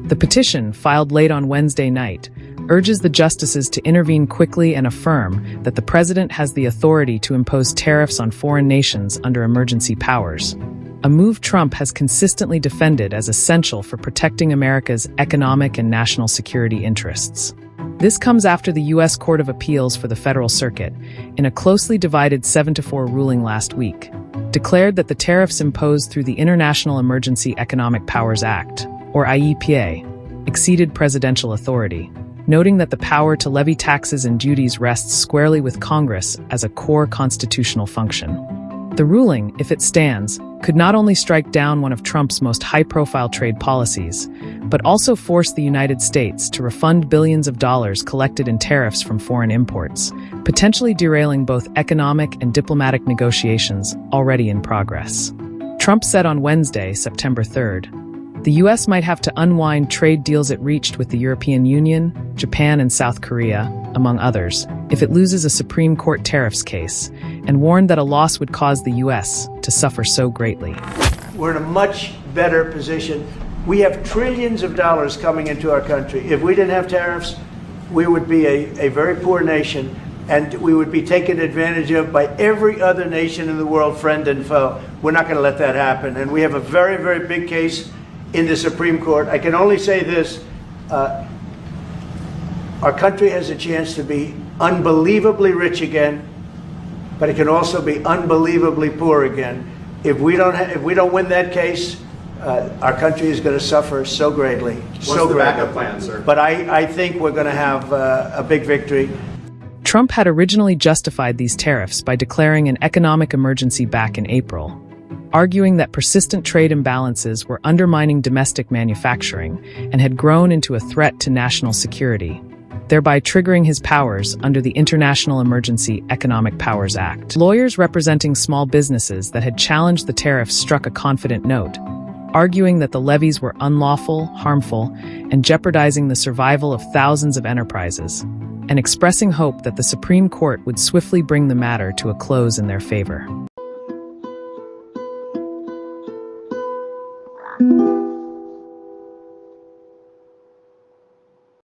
The petition, filed late on Wednesday night, urges the justices to intervene quickly and affirm that the president has the authority to impose tariffs on foreign nations under emergency powers, a move Trump has consistently defended as essential for protecting America's economic and national security interests. This comes after the U.S. Court of Appeals for the Federal Circuit, in a closely divided 7-4 ruling last week, declared that the tariffs imposed through the International Emergency Economic Powers Act, or IEPA, exceeded presidential authority, noting that the power to levy taxes and duties rests squarely with Congress as a core constitutional function. The ruling, if it stands, could not only strike down one of Trump's most high-profile trade policies, but also force the United States to refund billions of dollars collected in tariffs from foreign imports, potentially derailing both economic and diplomatic negotiations already in progress. Trump said on Wednesday, September 3rd, the U.S. might have to unwind trade deals it reached with the European Union, Japan, and South Korea, among others, if it loses a Supreme Court tariffs case, and warned that a loss would cause the U.S. to suffer so greatly. We're in a much better position. We have trillions of dollars coming into our country. If we didn't have tariffs, we would be a very poor nation, and we would be taken advantage of by every other nation in the world, friend and foe. We're not going to let that happen. And we have a very, very big case in the Supreme Court. I can only say this, our country has a chance to be unbelievably rich again, but it can also be unbelievably poor again. If we don't win that case, our country is going to suffer so greatly. What's the backup plan, sir? But I think we're going to have a big victory. Trump had originally justified these tariffs by declaring an economic emergency back in April, arguing that persistent trade imbalances were undermining domestic manufacturing and had grown into a threat to national security, thereby triggering his powers under the International Emergency Economic Powers Act. Lawyers representing small businesses that had challenged the tariffs struck a confident note, arguing that the levies were unlawful, harmful, and jeopardizing the survival of thousands of enterprises, and expressing hope that the Supreme Court would swiftly bring the matter to a close in their favor.